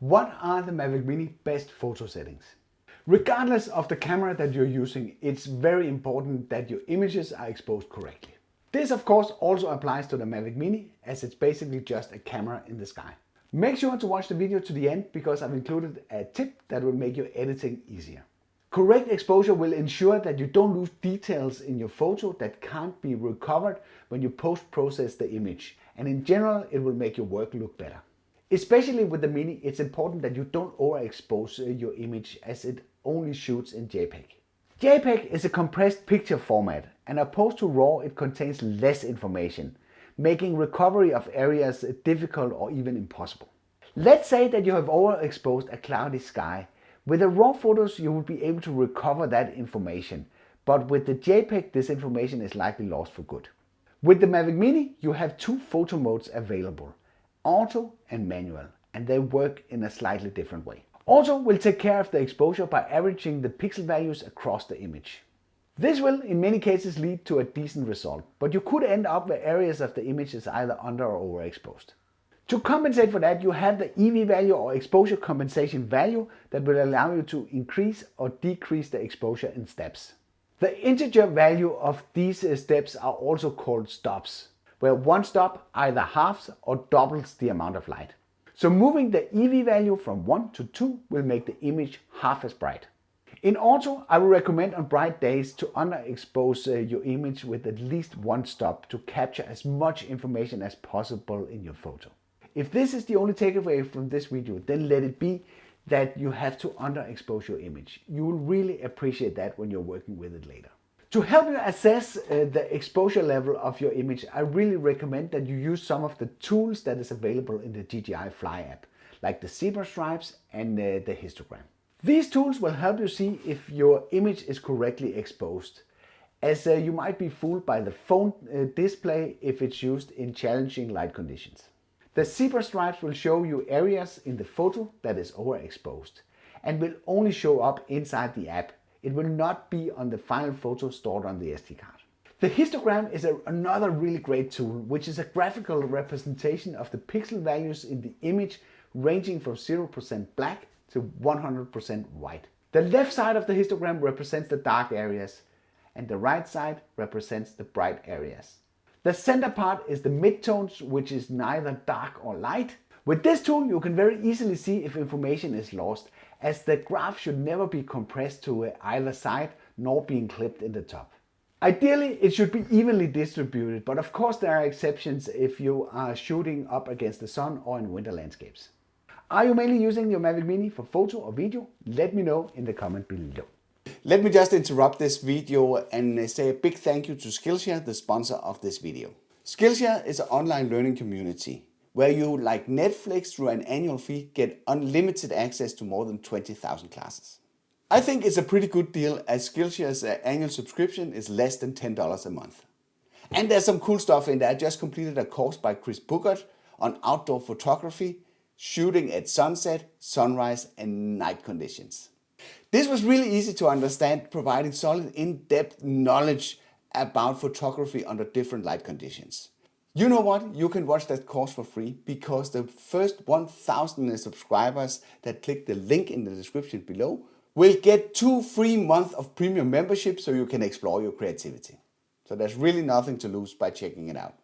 What are the Mavic Mini best photo settings? Regardless of the camera that you're using, it's very important that your images are exposed correctly. This of course also applies to the Mavic Mini, as it's basically just a camera in the sky. Make sure to watch the video to the end because I've included a tip that will make your editing easier. Correct exposure will ensure that you don't lose details in your photo that can't be recovered when you post-process the image, and in general it will make your work look better. Especially with the Mini, it's important that you don't overexpose your image as it only shoots in JPEG. JPEG is a compressed picture format, and opposed to RAW it contains less information, making recovery of areas difficult or even impossible. Let's say that you have overexposed a cloudy sky. With the RAW photos you will be able to recover that information, but with the JPEG this information is likely lost for good. With the Mavic Mini you have two photo modes available, auto and manual, and they work in a slightly different way. Auto will take care of the exposure by averaging the pixel values across the image. This will in many cases lead to a decent result, but you could end up where areas of the image is either under or overexposed. To compensate for that, you have the EV value or exposure compensation value that will allow you to increase or decrease the exposure in steps. The integer value of these steps are also called stops, where one stop either halves or doubles the amount of light. So moving the EV value from 1 to 2 will make the image half as bright. In auto, I will recommend on bright days to underexpose your image with at least one stop to capture as much information as possible in your photo. If this is the only takeaway from this video, then let it be that you have to underexpose your image. You will really appreciate that when you're working with it later. To help you assess the exposure level of your image, I really recommend that you use some of the tools that is available in the DJI Fly app, like the zebra stripes and the histogram. These tools will help you see if your image is correctly exposed, as you might be fooled by the phone display if it's used in challenging light conditions. The zebra stripes will show you areas in the photo that is overexposed and will only show up inside the app. It will not be on the final photo stored on the SD card. The histogram is another really great tool, which is a graphical representation of the pixel values in the image ranging from 0% black to 100% white. The left side of the histogram represents the dark areas and the right side represents the bright areas. The center part is the midtones, which is neither dark or light. With this tool you can very easily see if information is lost, as the graph should never be compressed to either side nor being clipped in the top. Ideally it should be evenly distributed, but of course there are exceptions if you are shooting up against the sun or in winter landscapes. Are you mainly using your Mavic Mini for photo or video? Let me know in the comment below. Let me just interrupt this video and say a big thank you to Skillshare, the sponsor of this video. Skillshare is an online learning community where you, like Netflix, through an annual fee, get unlimited access to more than 20,000 classes. I think it's a pretty good deal, as Skillshare's annual subscription is less than $10 a month. And there's some cool stuff in there. I just completed a course by Chris Bookert on outdoor photography, shooting at sunset, sunrise and night conditions. This was really easy to understand, providing solid in-depth knowledge about photography under different light conditions. You know what? You can watch that course for free because the first 1,000 subscribers that click the link in the description below will get 2 free months of premium membership so you can explore your creativity. So there's really nothing to lose by checking it out.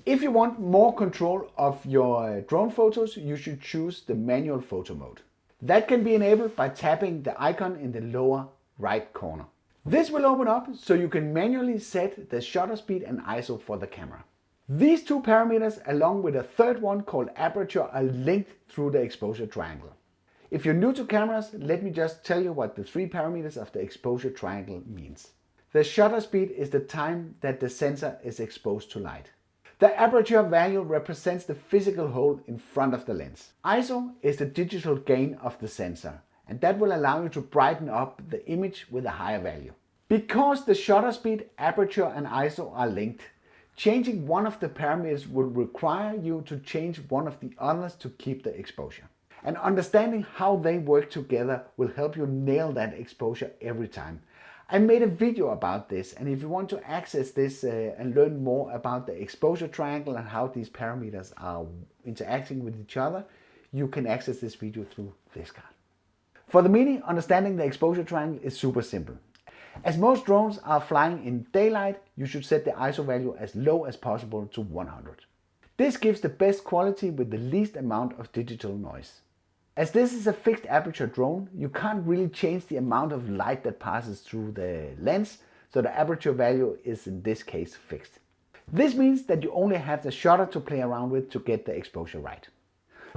If you want more control of your drone photos, you should choose the manual photo mode. That can be enabled by tapping the icon in the lower right corner. This will open up so you can manually set the shutter speed and ISO for the camera. These two parameters, along with a third one called aperture, are linked through the exposure triangle. If you're new to cameras, let me just tell you what the 3 parameters of the exposure triangle means. The shutter speed is the time that the sensor is exposed to light. The aperture value represents the physical hole in front of the lens. ISO is the digital gain of the sensor, and that will allow you to brighten up the image with a higher value. Because the shutter speed, aperture and ISO are linked, changing one of the parameters will require you to change one of the others to keep the exposure. And understanding how they work together will help you nail that exposure every time. I made a video about this, and if you want to access this and learn more about the exposure triangle and how these parameters are interacting with each other, you can access this video through this card. For the Mini, understanding the exposure triangle is super simple. As most drones are flying in daylight, you should set the ISO value as low as possible to 100. This gives the best quality with the least amount of digital noise. As this is a fixed aperture drone, you can't really change the amount of light that passes through the lens, so the aperture value is in this case fixed. This means that you only have the shutter to play around with to get the exposure right.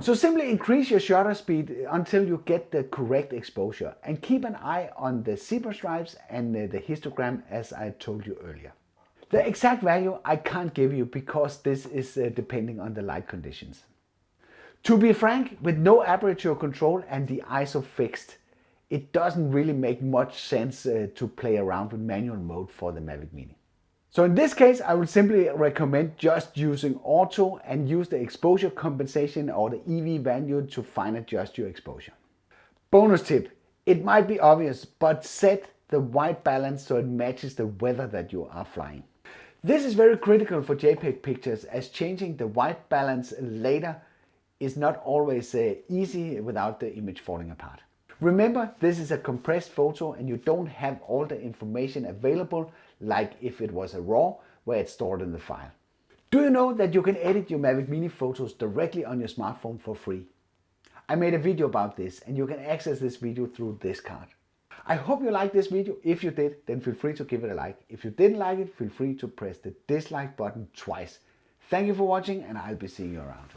So simply increase your shutter speed until you get the correct exposure, and keep an eye on the zebra stripes and the histogram as I told you earlier. The exact value I can't give you because this is depending on the light conditions. To be frank, with no aperture control and the ISO fixed, it doesn't really make much sense to play around with manual mode for the Mavic Mini. So in this case, I would simply recommend just using auto and use the exposure compensation or the EV value to fine adjust your exposure. Bonus tip, it might be obvious, but set the white balance so it matches the weather that you are flying. This is very critical for JPEG pictures, as changing the white balance later is not always easy without the image falling apart. Remember, this is a compressed photo and you don't have all the information available like if it was a RAW where it's stored in the file. Do you know that you can edit your Mavic Mini photos directly on your smartphone for free? I made a video about this and you can access this video through this card. I hope you liked this video. If you did, then feel free to give it a like. If you didn't like it, feel free to press the dislike button twice. Thank you for watching and I'll be seeing you around.